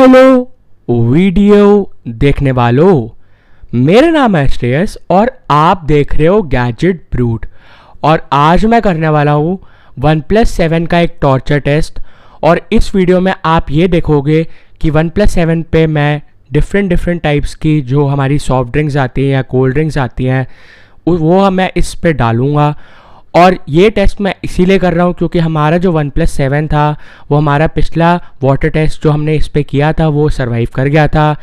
Hello video देखने वालों, मेरा नाम है श्रेयस और आप देख रहे हो गैजेट ब्रूट। और आज मैं करने वाला हूँ OnePlus 7 का एक टॉर्चर टेस्ट। और इस वीडियो में आप ये देखोगे कि OnePlus 7 पे मैं डिफरेंट टाइप्स की जो हमारी सॉफ्ट ड्रिंक्स आती हैं या कोल्ड ड्रिंक्स आती हैं वो मैं इस पे डालूँगा। और ये टेस्ट मैं इसीलिए कर रहा हूँ क्योंकि हमारा जो OnePlus 7 था वो हमारा पिछला वाटर टेस्ट जो हमने इस पे किया था वो सरवाइव कर गया था,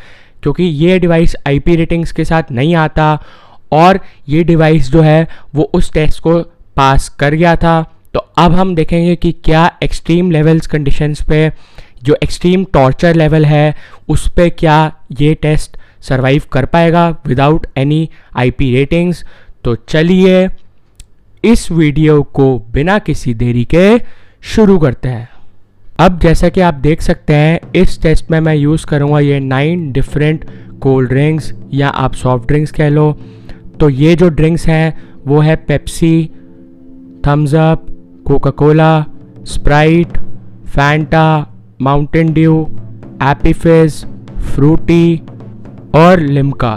क्योंकि ये डिवाइस IP रेटिंग्स के साथ नहीं आता और ये डिवाइस जो है वो उस टेस्ट को पास कर गया था। तो अब हम देखेंगे कि क्या एक्सट्रीम लेवल्स कंडीशंस पे जो एक्सट्रीम टॉर्चर लेवल है उस पे क्या ये टेस्ट सरवाइव कर पाएगा विदाउट एनी IP रेटिंग्स। तो चलिए इस वीडियो को बिना किसी देरी के शुरू करते हैं। अब जैसा कि आप देख सकते हैं इस टेस्ट में मैं यूज़ करूँगा ये 9 डिफरेंट कोल्ड ड्रिंक्स या आप सॉफ्ट ड्रिंक्स कह लो। तो ये जो ड्रिंक्स हैं वो है Pepsi, Thums Up, Coca Cola, Sprite, Fanta, Mountain Dew, Appy Fizz, Frooti और लिम्का।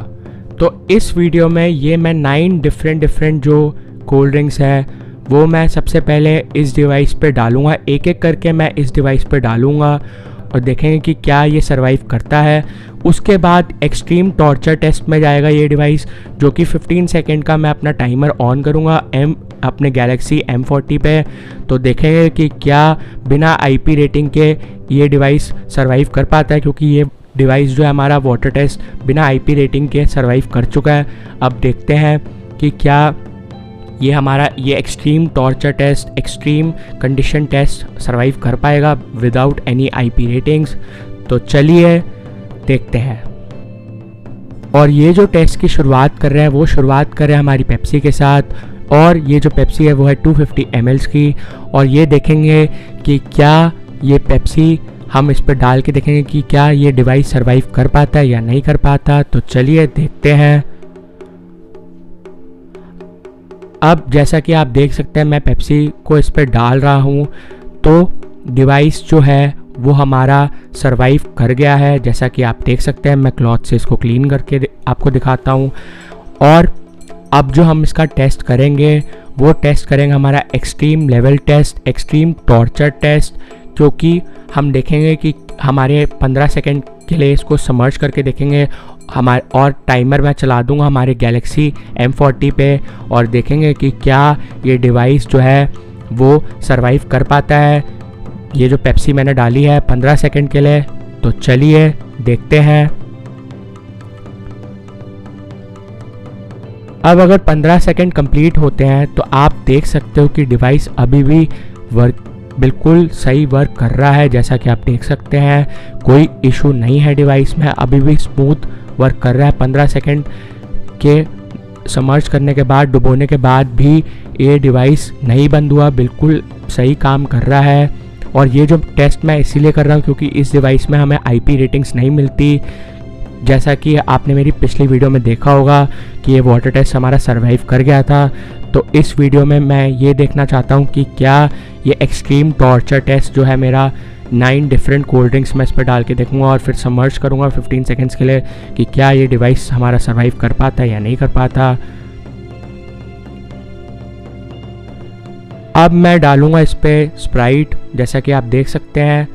तो इस वीडियो में ये मैं 9 डिफरेंट जो कोल्ड ड्रिंक्स है वो मैं सबसे पहले इस डिवाइस पे डालूँगा, एक एक करके मैं इस डिवाइस पे डालूँगा और देखेंगे कि क्या ये सरवाइव करता है। उसके बाद एक्सट्रीम टॉर्चर टेस्ट में जाएगा ये डिवाइस, जो कि 15 सेकेंड का मैं अपना टाइमर ऑन करूँगा अपने गैलेक्सी M40 पे। तो देखेंगे कि क्या बिना IP रेटिंग के ये डिवाइस सरवाइव कर पाता है, क्योंकि ये डिवाइस जो है हमारा वाटर टेस्ट बिना IP रेटिंग के सरवाइव कर चुका है। अब देखते हैं कि क्या ये हमारा ये extreme torture test, extreme condition test survive कर पाएगा विदाउट एनी IP रेटिंग्स। तो चलिए देखते हैं। और ये जो टेस्ट की शुरुआत कर रहे हैं वो शुरुआत कर रहे हैं हमारी पेप्सी के साथ, और ये जो पेप्सी है वो है 250 ml की। और ये देखेंगे कि क्या ये पेप्सी हम इस पर डाल के देखेंगे कि क्या ये डिवाइस सरवाइव कर पाता है या नहीं कर पाता। तो चलिए देखते हैं। अब जैसा कि आप देख सकते हैं मैं पेप्सी को इस पर डाल रहा हूँ, तो डिवाइस जो है वो हमारा सरवाइव कर गया है। जैसा कि आप देख सकते हैं मैं क्लॉथ से इसको क्लीन करके आपको दिखाता हूँ। और अब जो हम इसका टेस्ट करेंगे वो टेस्ट करेंगे हमारा extreme level test, extreme torture test, क्योंकि हम देखेंगे कि हमारे 15 सेकेंड के लिए इसको समर्ज करके देखेंगे हमारे, और टाइमर मैं चला दूंगा हमारे गैलेक्सी M40 पे, और देखेंगे कि क्या ये डिवाइस जो है वो सरवाइव कर पाता है। ये जो पेप्सी मैंने डाली है 15 सेकेंड के लिए। तो चलिए देखते हैं। अब अगर 15 सेकेंड कंप्लीट होते हैं तो आप देख सकते हो कि डिवाइस अभी भी बिल्कुल सही वर्क कर रहा है। जैसा कि आप देख सकते हैं कोई इशू नहीं है डिवाइस में, अभी भी स्मूथ वर्क कर रहा है। 15 सेकेंड के समर्ज करने के बाद, डुबोने के बाद भी ये डिवाइस नहीं बंद हुआ, बिल्कुल सही काम कर रहा है। और ये जो टेस्ट मैं इसीलिए कर रहा हूँ क्योंकि इस डिवाइस में हमें IP रेटिंग्स नहीं मिलती। जैसा कि आपने मेरी पिछली वीडियो में देखा होगा कि ये वाटर टेस्ट हमारा सरवाइव कर गया था। तो इस वीडियो में मैं ये देखना चाहता हूँ कि क्या ये एक्सट्रीम टॉर्चर टेस्ट जो है मेरा 9 डिफरेंट कोल्ड ड्रिंक्स मैं इस पर डाल के देखूँगा और फिर समर्ज करूँगा 15 सेकेंड्स के लिए कि क्या ये डिवाइस हमारा सरवाइव कर पाता है या नहीं कर पाता। अब मैं डालूँगा इस पर स्प्राइट, जैसा कि आप देख सकते हैं।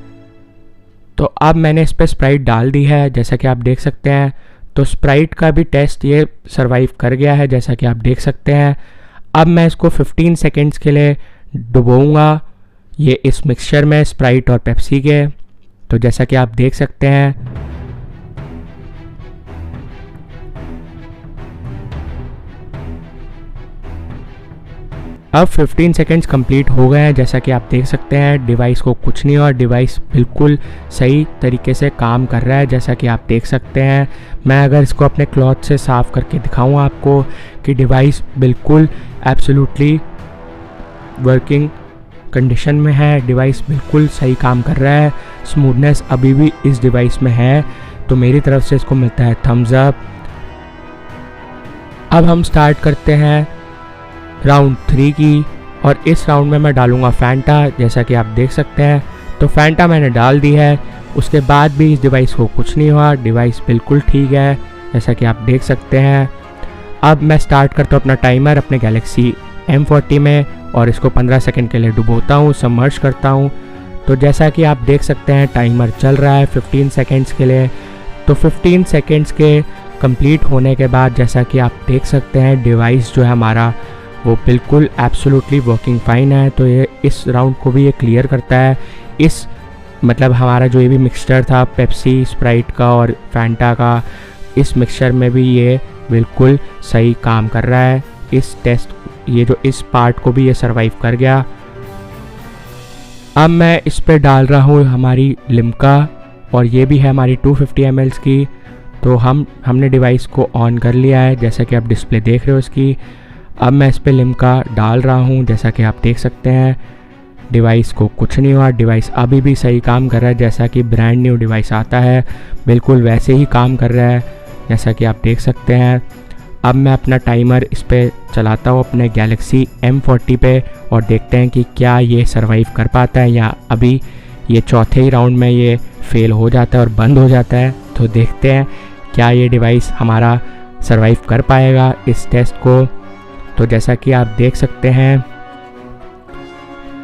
तो अब मैंने इस पर स्प्राइट डाल दी है, जैसा कि आप देख सकते हैं। तो स्प्राइट का भी टेस्ट ये सरवाइव कर गया है, जैसा कि आप देख सकते हैं। अब मैं इसको 15 सेकेंड्स के लिए डुबोऊंगा ये इस मिक्सचर में स्प्राइट और पेप्सी के। तो जैसा कि आप देख सकते हैं अब 15 सेकेंड्स कंप्लीट हो गए हैं। जैसा कि आप देख सकते हैं डिवाइस को कुछ नहीं हुआ, डिवाइस बिल्कुल सही तरीके से काम कर रहा है। जैसा कि आप देख सकते हैं मैं अगर इसको अपने क्लॉथ से साफ़ करके दिखाऊं आपको कि डिवाइस बिल्कुल एब्सोल्युटली वर्किंग कंडीशन में है, डिवाइस बिल्कुल सही काम कर रहा है, स्मूथनेस अभी भी इस डिवाइस में है। तो मेरी तरफ से इसको मिलता है थम्स अप। अब हम स्टार्ट करते हैं राउंड 3 की, और इस राउंड में मैं डालूंगा फैंटा, जैसा कि आप देख सकते हैं। तो फैंटा मैंने डाल दी है। उसके बाद भी इस डिवाइस को कुछ नहीं हुआ, डिवाइस बिल्कुल ठीक है जैसा कि आप देख सकते हैं। अब मैं स्टार्ट करता हूँ अपना टाइमर अपने गैलेक्सी M40 में और इसको 15 सेकंड के लिए डुबोता हूँ, सबमर्ज करता हूँ। तो जैसा कि आप देख सकते हैं टाइमर चल रहा है 15 सेकंड्स के लिए। तो 15 सेकंड्स के कंप्लीट होने के बाद जैसा कि आप देख सकते हैं डिवाइस जो है हमारा वो बिल्कुल एब्सोल्युटली वर्किंग फाइन है। तो ये इस राउंड को भी ये क्लियर करता है। इस मतलब हमारा जो ये भी मिक्सचर था पेप्सी, स्प्राइट का और फैंटा का, इस मिक्सचर में भी ये बिल्कुल सही काम कर रहा है। इस टेस्ट ये जो इस पार्ट को भी ये सरवाइव कर गया। अब मैं इस पे डाल रहा हूँ हमारी लिम्का और ये भी है हमारी 250 ml की। तो हमने डिवाइस को ऑन कर लिया है जैसा कि आप डिस्प्ले देख रहे हो इसकी। अब मैं इस पे लिम्का डाल रहा हूँ जैसा कि आप देख सकते हैं। डिवाइस को कुछ नहीं हुआ, डिवाइस अभी भी सही काम कर रहा है जैसा कि ब्रांड न्यू डिवाइस आता है बिल्कुल वैसे ही काम कर रहा है जैसा कि आप देख सकते हैं। अब मैं अपना टाइमर इस पे चलाता हूँ अपने गैलेक्सी M40 पे और देखते हैं कि क्या ये सरवाइव कर पाता है या अभी ये चौथे ही राउंड में ये फेल हो जाता है और बंद हो जाता है। तो देखते हैं क्या ये डिवाइस हमारा सरवाइव कर पाएगा इस टेस्ट को। तो जैसा कि आप देख सकते हैं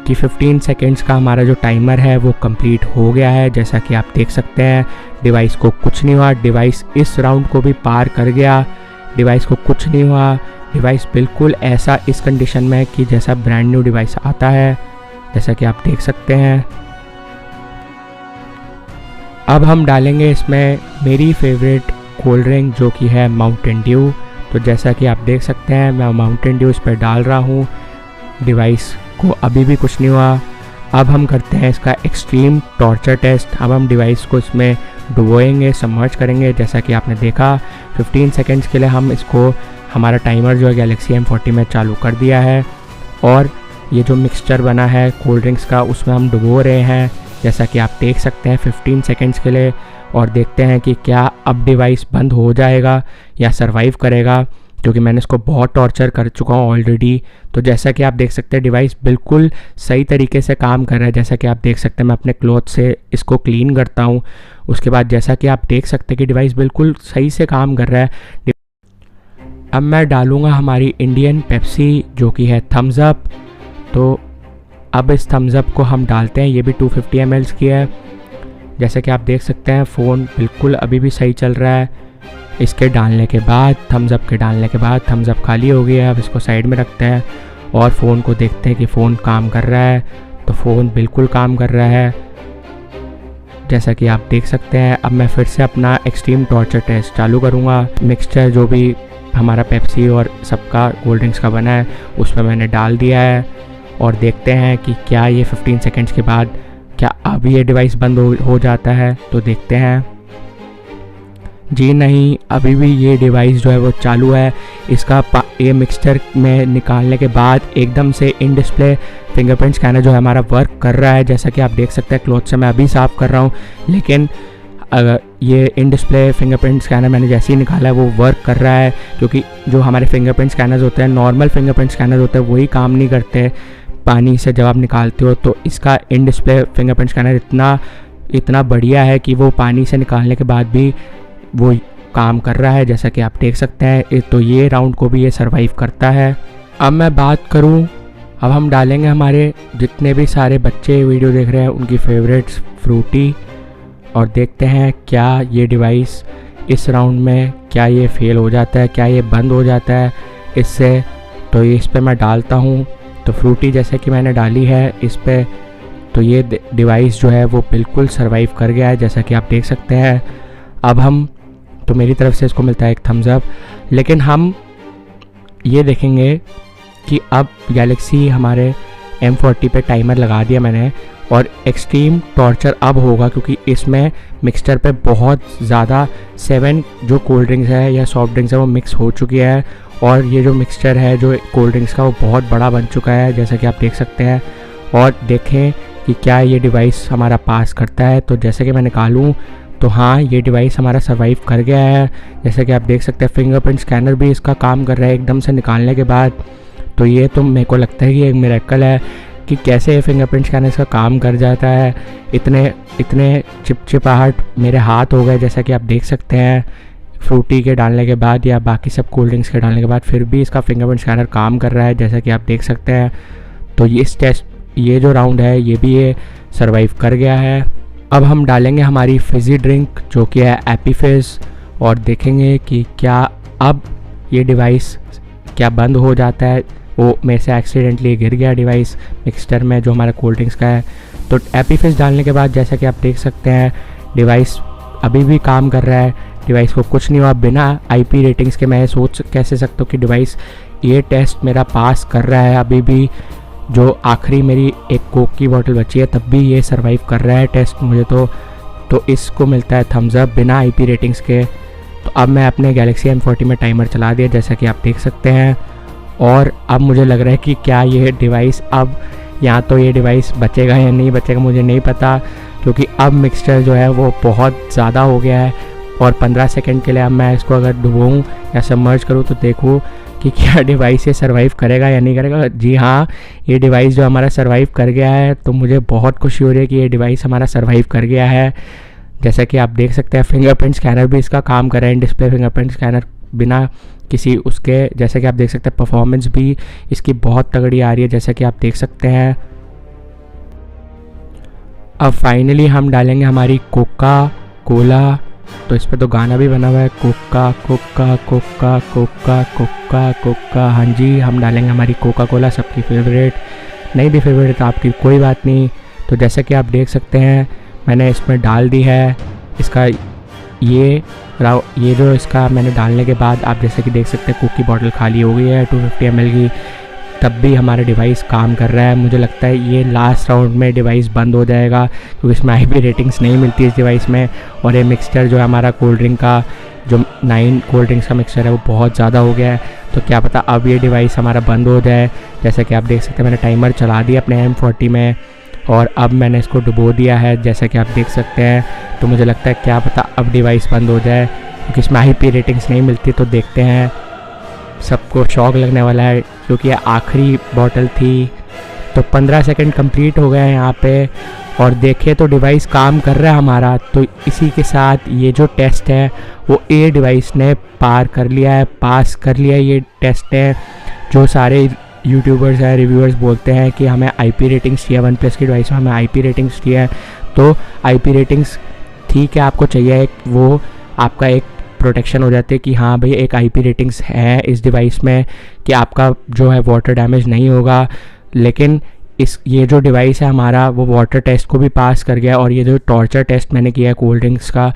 कि 15 सेकेंड्स का हमारा जो टाइमर है वो कंप्लीट हो गया है। जैसा कि आप देख सकते हैं डिवाइस को कुछ नहीं हुआ, डिवाइस इस राउंड को भी पार कर गया, डिवाइस को कुछ नहीं हुआ। डिवाइस बिल्कुल ऐसा इस कंडीशन में है कि जैसा ब्रांड न्यू डिवाइस आता है जैसा कि आप देख सकते हैं। अब हम डालेंगे इसमें मेरी फेवरेट कोल्ड ड्रिंक जो कि है माउंटेन ड्यू। तो जैसा कि आप देख सकते हैं मैं माउंटेन ड्यू इस पर डाल रहा हूँ, डिवाइस को अभी भी कुछ नहीं हुआ। अब हम करते हैं इसका एक्सट्रीम टॉर्चर टेस्ट। अब हम डिवाइस को इसमें डुबोएंगे, सबमर्ज करेंगे। जैसा कि आपने देखा 15 सेकंड्स के लिए हम इसको हमारा टाइमर जो है गैलेक्सी M40 में चालू कर दिया है और ये जो मिक्सचर बना है कोल्ड ड्रिंक्स का उसमें हम डुबो रहे हैं जैसा कि आप देख सकते हैं 15 सेकंड्स के लिए। और देखते हैं कि क्या अब डिवाइस बंद हो जाएगा या सरवाइव करेगा, क्योंकि मैंने इसको बहुत टॉर्चर कर चुका हूँ ऑलरेडी। तो जैसा कि आप देख सकते हैं डिवाइस बिल्कुल सही तरीके से काम कर रहा है। जैसा कि आप देख सकते हैं मैं अपने क्लॉथ से इसको क्लीन करता हूँ, उसके बाद जैसा कि आप देख सकते हैं कि डिवाइस बिल्कुल सही से काम कर रहा है। अब मैं डालूँगा हमारी इंडियन पेप्सी जो कि है थम्स अप। तो अब इस थम्स अप को हम डालते हैं, ये भी 250 ml की है। जैसे कि आप देख सकते हैं फ़ोन बिल्कुल अभी भी सही चल रहा है। इसके डालने के बाद थम्स अप के डालने के बाद थम्स अप खाली हो गया है। अब इसको साइड में रखते हैं और फ़ोन को देखते हैं कि फ़ोन काम कर रहा है। तो फ़ोन बिल्कुल काम कर रहा है जैसा कि आप देख सकते हैं। अब मैं फिर से अपना एक्सट्रीम टॉर्चर टेस्ट चालू करूँगा। मिक्सचर जो भी हमारा पेप्सी और सबका कोल्ड ड्रिंक्स का बना है उसमें मैंने डाल दिया है और देखते हैं कि क्या ये 15 सेकंड्स के बाद क्या अब ये डिवाइस बंद हो जाता है। तो देखते हैं, जी नहीं, अभी भी ये डिवाइस जो है वो चालू है। इसका ये मिक्सचर में निकालने के बाद एकदम से इन डिस्प्ले फिंगरप्रिंट स्कैनर जो है हमारा वर्क कर रहा है। जैसा कि आप देख सकते हैं क्लॉथ से मैं अभी साफ़ कर रहा हूँ, लेकिन ये इन डिस्प्ले फिंगरप्रिंट स्कैनर मैंने जैसे ही निकाला है वो वर्क कर रहा है, क्योंकि जो हमारे फिंगरप्रिंट स्कैनर्स होते हैं नॉर्मल फिंगरप्रिंट स्कैनर होते हैं वही काम नहीं करते पानी से जब आप निकालते हो। तो इसका इन डिस्प्ले फिंगरप्रिंट स्कैनर इतना बढ़िया है कि वो पानी से निकालने के बाद भी वो काम कर रहा है जैसा कि आप देख सकते हैं। तो ये राउंड को भी ये सरवाइव करता है। अब मैं बात करूं, अब हम डालेंगे हमारे जितने भी सारे बच्चे वीडियो देख रहे हैं उनकी फेवरेट्स फ्रूटी और देखते हैं क्या ये डिवाइस इस राउंड में क्या ये फेल हो जाता है, क्या ये बंद हो जाता है इससे। तो ये इस पर मैं डालता हूँ। तो फ्रूटी जैसे कि मैंने डाली है इस पर, तो ये डिवाइस जो है वो बिल्कुल सरवाइव कर गया है जैसा कि आप देख सकते हैं। अब हम तो मेरी तरफ से इसको मिलता है एक थम्स अप, लेकिन हम ये देखेंगे कि अब गैलेक्सी हमारे M40 पे टाइमर लगा दिया मैंने और एक्सट्रीम टॉर्चर अब होगा, क्योंकि इसमें मिक्सचर पे बहुत ज़्यादा 7 जो कोल्ड ड्रिंक्स है या सॉफ्ट ड्रिंक्स है वो मिक्स हो चुकी है और ये जो मिक्सचर है जो कोल्ड ड्रिंक्स का वो बहुत बड़ा बन चुका है जैसा कि आप देख सकते हैं। और देखें कि क्या ये डिवाइस हमारा पास करता है। तो जैसे कि मैं निकालूँ तो हाँ, ये डिवाइस हमारा सर्वाइव कर गया है जैसे कि आप देख सकते हैं। फिंगरप्रिंट स्कैनर भी इसका काम कर रहा है एकदम से निकालने के बाद। तो ये तो मेरे को लगता है कि एक मिरेकल है। कि कैसे फिंगरप्रिंट स्कैनर का काम कर जाता है। इतने चिपचिपाहट मेरे हाथ हो गए, जैसा कि आप देख सकते हैं, फ्रूटी के डालने के बाद या बाकी सब कोल्ड ड्रिंक्स के डालने के बाद फिर भी इसका फिंगरप्रिंट स्कैनर काम कर रहा है, जैसा कि आप देख सकते हैं। तो ये जो राउंड है ये भी ये सर्वाइव कर गया है। अब हम डालेंगे हमारी फिज़ी ड्रिंक जो कि है एपी फिज़, और देखेंगे कि क्या अब ये डिवाइस क्या बंद हो जाता है। वो मेरे से एक्सीडेंटली गिर गया डिवाइस मिक्सचर में जो हमारा कोल्ड ड्रिंक्स का है। तो एपी फिज़ डालने के बाद जैसा कि आप देख सकते हैं डिवाइस अभी भी काम कर रहा है, डिवाइस को कुछ नहीं हुआ। बिना आईपी रेटिंग्स के मैं सोच कैसे सकता हूँ कि डिवाइस ये टेस्ट मेरा पास कर रहा है। अभी भी जो आखिरी मेरी एक कोक की बोतल बची है तब भी ये सर्वाइव कर रहा है टेस्ट मुझे तो इसको मिलता है थम्स अप बिना आईपी रेटिंग्स के। तो अब मैं अपने गैलेक्सी M40 में टाइमर चला दिया, जैसा कि आप देख सकते हैं। और अब मुझे लग रहा है कि क्या ये डिवाइस अब या तो ये डिवाइस बचेगा या नहीं बचेगा मुझे नहीं पता, क्योंकि अब मिक्सचर जो है वो बहुत ज़्यादा हो गया है। और 15 सेकंड के लिए अब मैं इसको अगर डुबोऊँ या सबमर्ज करूँ तो देखूँ कि क्या डिवाइस ये सर्वाइव करेगा या नहीं करेगा। जी हाँ, ये डिवाइस जो हमारा सर्वाइव कर गया है, तो मुझे बहुत खुशी हो रही है कि ये डिवाइस हमारा सर्वाइव कर गया है। जैसा कि आप देख सकते हैं फिंगरप्रिंट स्कैनर भी इसका काम कर रहा है, इन डिस्प्ले फिंगरप्रिंट स्कैनर बिना किसी उसके। जैसा कि आप देख सकते हैं परफॉर्मेंस भी इसकी बहुत तगड़ी आ रही है, जैसा कि आप देख सकते हैं। अब फाइनली हम डालेंगे हमारी कोका कोला, तो इस पर तो गाना भी बना हुआ है, Coca Coca Coca Coca Coca Coca. हाँ जी, हम डालेंगे हमारी कोका कोला, सबकी फेवरेट। नहीं भी फेवरेट तो आपकी कोई बात नहीं। तो जैसा कि आप देख सकते हैं मैंने इसमें डाल दी है इसका ये जो इसका मैंने डालने के बाद आप जैसे कि देख सकते हैं कोक की बोतल खाली हो गई है 250 ml की, तब भी हमारा डिवाइस काम कर रहा है। मुझे लगता है ये लास्ट राउंड में डिवाइस बंद हो जाएगा, क्योंकि इसमें आईपी रेटिंग्स नहीं मिलती इस डिवाइस में। और ये मिक्सचर जो है हमारा कोल्ड ड्रिंक का, जो 9 कोल्ड ड्रिंक्स का मिक्सचर है वो बहुत ज़्यादा हो गया है। तो क्या पता अब ये डिवाइस हमारा बंद हो जाए। जैसा कि आप देख सकते हैं मैंने टाइमर चला दिया अपने M40 में, और अब मैंने इसको डुबो दिया है, जैसा कि आप देख सकते हैं। तो मुझे लगता है क्या पता अब डिवाइस बंद हो जाए, क्योंकि इसमें आईपी रेटिंग्स नहीं मिलती। तो देखते हैं, सबको शॉक लगने वाला है क्योंकि ये आखिरी बॉटल थी। तो 15 सेकंड कंप्लीट हो गए हैं यहाँ पे, और देखिए तो डिवाइस काम कर रहा है हमारा। तो इसी के साथ ये जो टेस्ट है वो ए डिवाइस ने पार कर लिया है, पास कर लिया है। ये टेस्ट है जो सारे यूट्यूबर्स हैं, रिव्यूअर्स बोलते हैं कि हमें आईपी रेटिंग्स चाहिए, OnePlus की डिवाइस में हमें आईपी रेटिंग्स चाहिए। तो आईपी रेटिंग्स ठीक है आपको चाहिए, एक वो आपका एक प्रोटेक्शन हो जाती है कि हाँ भाई एक आईपी रेटिंग्स है इस डिवाइस में, कि आपका जो है वाटर डैमेज नहीं होगा। लेकिन ये जो डिवाइस है हमारा वो वाटर टेस्ट को भी पास कर गया, और ये जो टॉर्चर टेस्ट मैंने किया है कोल्ड ड्रिंक्स का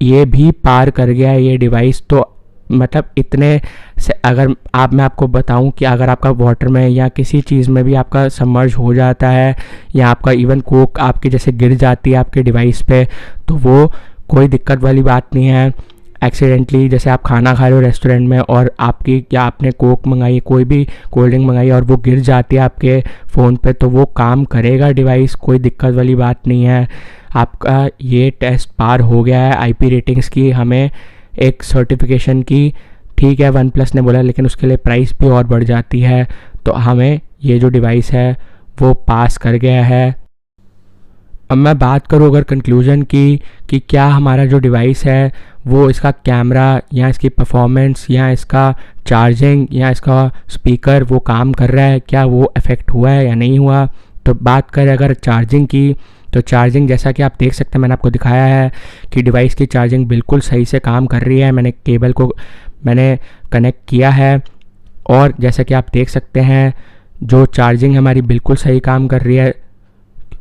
ये भी पार कर गया है ये डिवाइस। तो मतलब इतने से अगर मैं आपको बताऊं कि अगर आपका वाटर में या किसी चीज़ में भी आपका सबमर्ज हो जाता है, या आपका इवन कोक आपके जैसे गिर जाती है आपके डिवाइस पे, तो वो कोई दिक्कत वाली बात नहीं है। एक्सीडेंटली जैसे आप खाना खा रहे हो रेस्टोरेंट में और आपने कोक मंगाई, कोई भी कोल्ड ड्रिंक मंगाई और वो गिर जाती है आपके फ़ोन पे, तो वो काम करेगा डिवाइस, कोई दिक्कत वाली बात नहीं है। आपका ये टेस्ट पार हो गया है आईपी रेटिंग्स की, हमें एक सर्टिफिकेशन की। ठीक है OnePlus ने बोला, लेकिन उसके लिए प्राइस भी और बढ़ जाती है। तो हमें ये जो डिवाइस है वो पास कर गया है। अब मैं बात करूँ अगर कंक्लूजन की कि क्या हमारा जो डिवाइस है वो इसका कैमरा या इसकी परफॉर्मेंस या इसका चार्जिंग या इसका स्पीकर वो काम कर रहा है, क्या वो इफ़ेक्ट हुआ है या नहीं हुआ। तो बात करें अगर चार्जिंग की, तो चार्जिंग जैसा कि आप देख सकते हैं मैंने आपको दिखाया है कि डिवाइस की चार्जिंग बिल्कुल सही से काम कर रही है। मैंने केबल को कनेक्ट किया है, और जैसा कि आप देख सकते हैं जो चार्जिंग हमारी बिल्कुल सही काम कर रही है,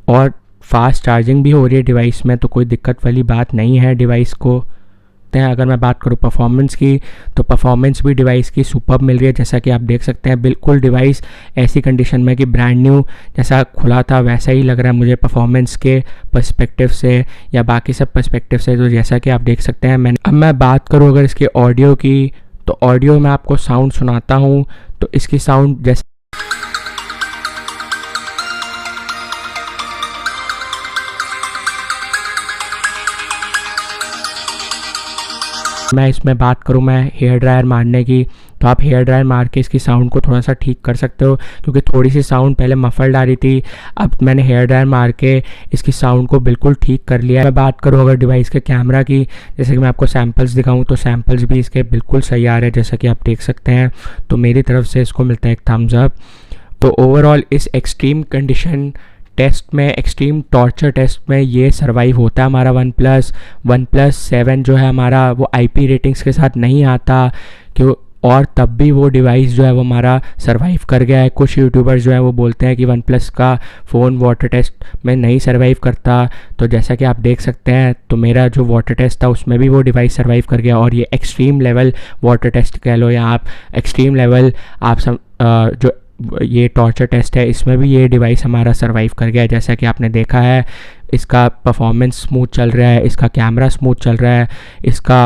और फास्ट चार्जिंग भी हो रही है डिवाइस में। तो कोई दिक्कत वाली बात नहीं है डिवाइस को। अगर मैं बात करूँ परफॉर्मेंस की, तो परफॉर्मेंस भी डिवाइस की सुपर्ब मिल रही है। जैसा कि आप देख सकते हैं बिल्कुल डिवाइस ऐसी कंडीशन में कि ब्रांड न्यू जैसा खुला था वैसा ही लग रहा है मुझे परफॉर्मेंस के पर्सपेक्टिव से या बाकी सब पर्सपेक्टिव से। तो जैसा कि आप देख सकते हैं अब मैं बात करूँ अगर इसके ऑडियो की, तो ऑडियो में आपको साउंड सुनाता हूँ। तो इसकी साउंड जैसे मैं इसमें बात करूं मैं हेयर ड्रायर मारने की, तो आप हेयर ड्रायर मार के इसकी साउंड को थोड़ा सा ठीक कर सकते हो, क्योंकि थोड़ी सी साउंड पहले मफल्ड आ रही थी। अब मैंने हेयर ड्रायर मार के इसकी साउंड को बिल्कुल ठीक कर लिया है। मैं बात करूँ अगर डिवाइस के कैमरा की, जैसे कि मैं आपको सैम्पल्स दिखाऊँ तो सैम्पल्स भी इसके बिल्कुल सही आ रहे हैं, जैसा कि आप देख सकते हैं। तो मेरी तरफ से इसको मिलता है एक थम्स अप। तो ओवरऑल इस एक्सट्रीम कंडीशन टेस्ट में, एक्सट्रीम टॉर्चर टेस्ट में ये सर्वाइव होता है हमारा वन प्लस 7 जो है हमारा, वो IP रेटिंग्स के साथ नहीं आता क्यों, और तब भी वो डिवाइस जो है वो हमारा सर्वाइव कर गया है। कुछ यूट्यूबर्स जो है वो बोलते हैं कि वन प्लस का फ़ोन वाटर टेस्ट में नहीं सर्वाइव करता, तो जैसा कि आप देख सकते हैं तो मेरा जो वाटर टेस्ट था उसमें भी वो डिवाइस सर्वाइव कर गया। और ये एक्सट्रीम लेवल वाटर टेस्ट कह लो या आप एक्सट्रीम लेवल जो ये टॉर्चर टेस्ट है, इसमें भी ये डिवाइस हमारा सर्वाइव कर गया है। जैसा कि आपने देखा है इसका परफॉर्मेंस स्मूथ चल रहा है, इसका कैमरा स्मूथ चल रहा है, इसका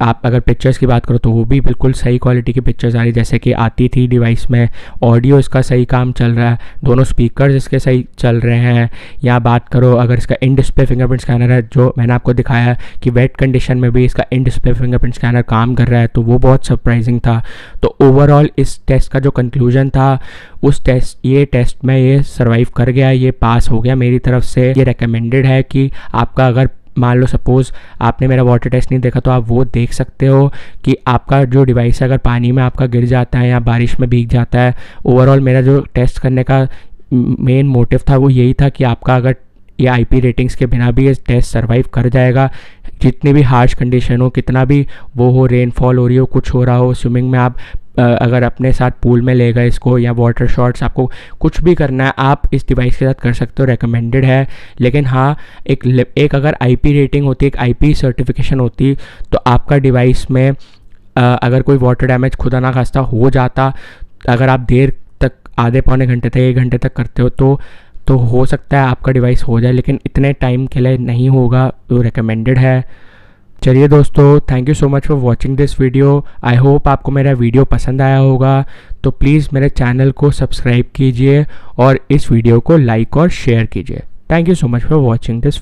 आप अगर पिक्चर्स की बात करो तो वो भी बिल्कुल सही क्वालिटी की पिक्चर्स आ रही जैसे कि आती थी डिवाइस में। ऑडियो इसका सही काम चल रहा है, दोनों स्पीकर्स इसके सही चल रहे हैं। या बात करो अगर इसका इन डिस्प्ले फिंगरप्रिंट स्कैनर है, जो मैंने आपको दिखाया कि वेट कंडीशन में भी इसका इन डिस्प्ले फिंगरप्रिंट स्कैनर काम कर रहा है, तो वो बहुत सरप्राइजिंग था। तो ओवरऑल इस टेस्ट का जो कंक्लूजन था, ये टेस्ट में ये सर्वाइव कर गया, ये पास हो गया मेरी तरफ से। ये रिकमेंडेड है कि आपका अगर मान लो सपोज़ आपने मेरा वाटर टेस्ट नहीं देखा तो आप वो देख सकते हो कि आपका जो डिवाइस है अगर पानी में आपका गिर जाता है या बारिश में भीग जाता है। ओवरऑल मेरा जो टेस्ट करने का मेन मोटिव था वो यही था कि आपका अगर ये IP रेटिंग्स के बिना भी ये टेस्ट सर्वाइव कर जाएगा, जितनी भी हार्श कंडीशन हो, कितना भी वो हो, रेनफॉल हो रही हो, कुछ हो रहा हो, स्विमिंग में आप अगर अपने साथ पूल में ले गए इसको या वाटर शॉट्स, आपको कुछ भी करना है आप इस डिवाइस के साथ कर सकते हो, रिकमेंडेड है। लेकिन हाँ, एक अगर IP रेटिंग होती, एक IP सर्टिफिकेशन होती, तो आपका डिवाइस में अगर कोई वाटर डैमेज खुदा ना खास्ता हो जाता, अगर आप देर तक आधे पौने घंटे तक 1 घंटे तक करते हो तो हो सकता है आपका डिवाइस हो जाए, लेकिन इतने टाइम के लिए नहीं होगा, तो रिकमेंडेड है। चलिए दोस्तों, thank you so much for watching this video. I hope आपको मेरा वीडियो पसंद आया होगा, तो प्लीज़ मेरे चैनल को सब्सक्राइब कीजिए और इस वीडियो को लाइक और शेयर कीजिए। Thank you so much for watching this.